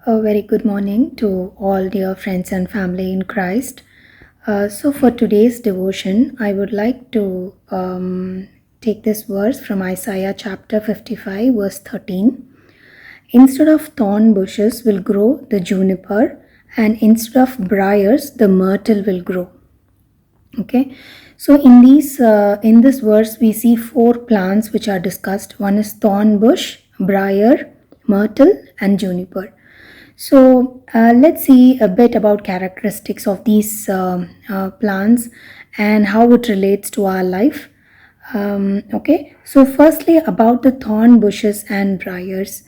A very good morning to all dear friends and family in Christ. For today's devotion, I would like to take this verse from Isaiah chapter 55, verse 13. Instead of thorn bushes will grow the juniper, and instead of briars, the myrtle will grow. Okay, so in this verse, we see four plants which are discussed. One is thorn bush, briar, myrtle, and juniper. Let's see a bit about characteristics of these plants and how it relates to our life. Firstly, about the thorn bushes and briars.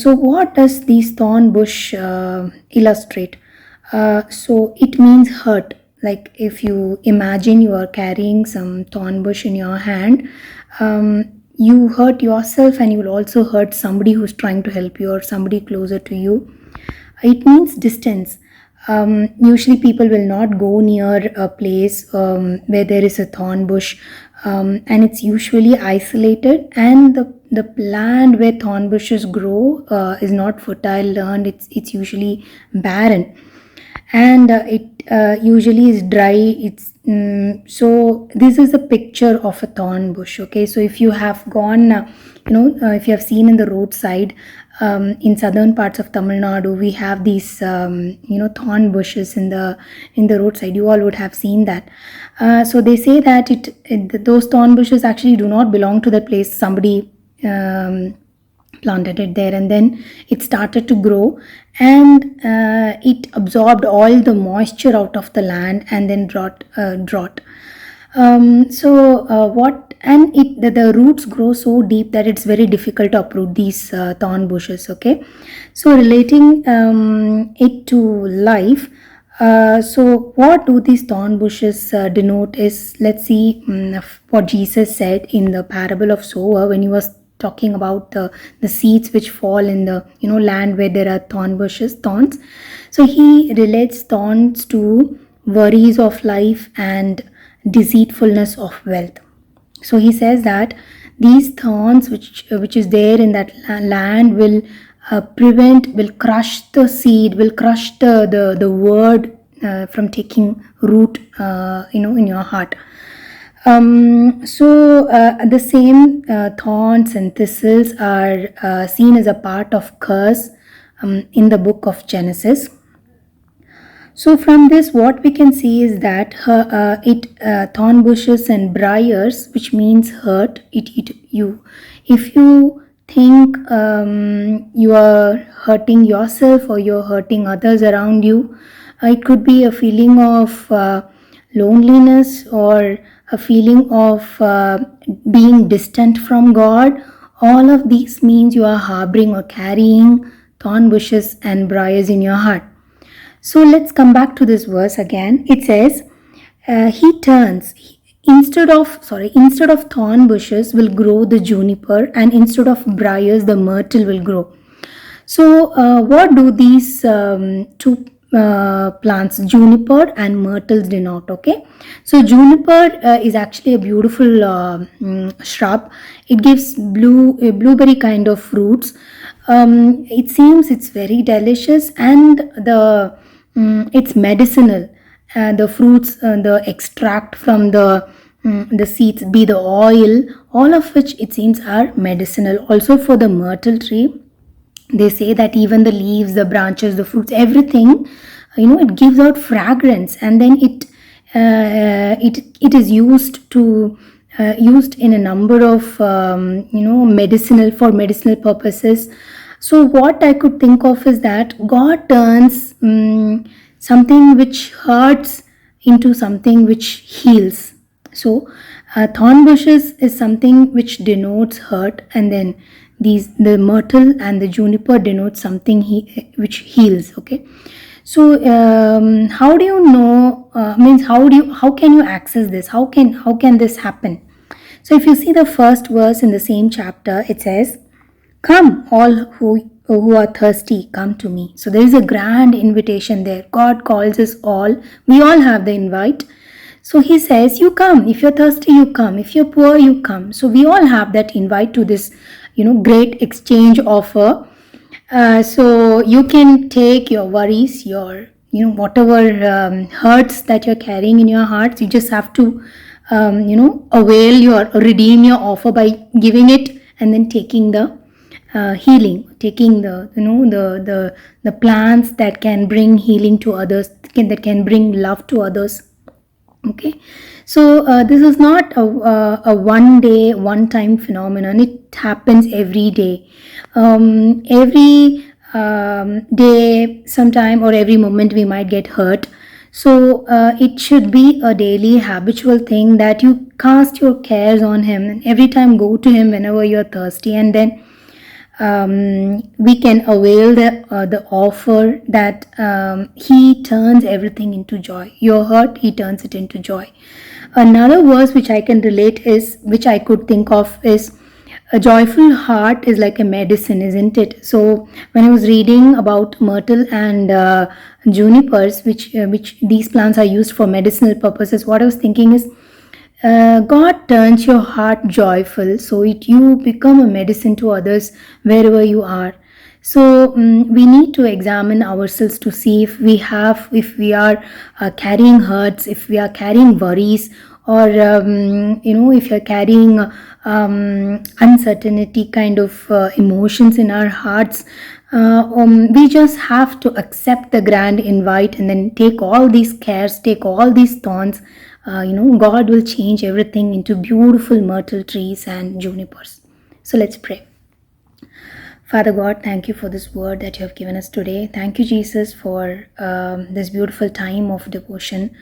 What does these thorn bush illustrate? It means hurt. Like if you imagine you are carrying some thorn bush in your hand, you hurt yourself and you will also hurt somebody who's trying to help you or somebody closer to you. It means distance. Usually, people will not go near a place where there is a thorn bush, and it's usually isolated. And the land where thorn bushes grow is not fertile land. It's usually barren, and it usually is dry. So this is a picture of a thorn bush. Okay, so if you have gone, if you have seen in the roadside, in southern parts of Tamil Nadu, we have these thorn bushes in the roadside. You all would have seen that. So they say that those thorn bushes actually do not belong to that place. Somebody planted it there, and then it started to grow, and it absorbed all the moisture out of the land and then brought drought. What and it the roots grow so deep that it's very difficult to uproot these thorn bushes. Okay, so relating it to life. What do these thorn bushes denote is, let's see what Jesus said in the parable of sower when he was talking about the seeds which fall in the land where there are thorns. So he relates thorns to worries of life and deceitfulness of wealth. So he says that these thorns which is there in that land will will crush the seed, will crush the word from taking root in your heart. The same thorns and thistles are seen as a part of curse in the book of Genesis. So from this, what we can see is that thorn bushes and briars, which means hurt, it you. If you think you are hurting yourself or you're hurting others around you, it could be a feeling of loneliness or a feeling of being distant from God. All of these means you are harboring or carrying thorn bushes and briars in your heart. So let's come back to this verse again. It says, he turns. Instead of thorn bushes will grow the juniper, and instead of briars the myrtle will grow. So what do these two plants, juniper and myrtles, denote? Okay, so juniper is actually a beautiful shrub. It gives blueberry kind of fruits. It seems it's very delicious, and it's medicinal. The fruits, the extract from the seeds, be the oil, all of which it seems are medicinal. Also for the myrtle tree, they say that even the leaves, the branches, the fruits, everything, it gives out fragrance, and then it is used in a number of medicinal purposes. So what I could think of is that God turns something which hurts into something which heals. So thorn bushes is something which denotes hurt, and then the myrtle and the juniper denotes something which heals. Okay, so how do you know? How can you access this? How can this happen? So if you see the first verse in the same chapter, it says, "Come, all who are thirsty, come to me." So there is a grand invitation there. God calls us all. We all have the invite. So he says, you come. If you're thirsty, you come. If you're poor, you come. So we all have that invite to this, great exchange offer. So you can take your worries, your whatever hurts that you're carrying in your heart. You just have to avail your redeem your offer by giving it and then taking the healing, taking the the plants that can bring healing to others, that can bring love to others. Okay, so this is not a one day one time phenomenon. It happens every day, every day sometime, or every moment we might get hurt. So it should be a daily habitual thing that you cast your cares on him, and every time go to him whenever you're thirsty, and then we can avail the offer that he turns everything into joy. Your hurt, he turns it into joy. Another verse which I can relate is, which I could think of, is a joyful heart is like a medicine, isn't it? So when I was reading about myrtle and junipers, which these plants are used for medicinal purposes, what I was thinking is, God turns your heart joyful, so you become a medicine to others wherever you are. So we need to examine ourselves to see if we are carrying hurts, if we are carrying worries, or if you're carrying uncertainty kind of emotions in our hearts. We just have to accept the grand invite and then take all these cares, take all these thorns. God will change everything into beautiful myrtle trees and junipers. So let's pray. Father God, thank you for this word that you have given us today. Thank you, Jesus, for this beautiful time of devotion.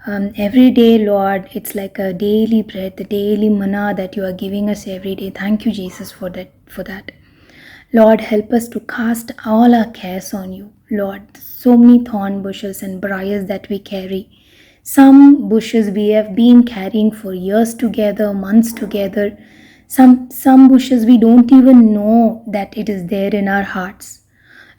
Every day, Lord, it's like a daily bread, the daily manna that you are giving us every day. Thank you, Jesus, for that. Lord, help us to cast all our cares on you. Lord, so many thorn bushes and briars that we carry. Some bushes we have been carrying for years together, months together. Some bushes we don't even know that it is there in our hearts.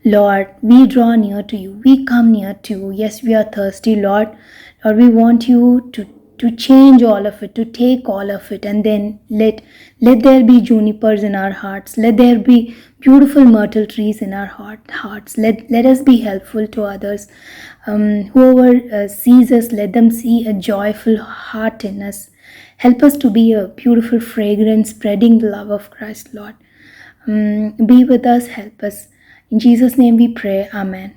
Lord, we draw near to you. We come near to you. Yes, we are thirsty, Lord. Lord, we want you to change all of it, to take all of it, and then let there be junipers in our hearts. Let there be beautiful myrtle trees in our hearts. Let us be helpful to others. Whoever sees us, let them see a joyful heart in us. Help us to be a beautiful fragrance, spreading the love of Christ, Lord. Be with us, help us. In Jesus' name we pray. Amen.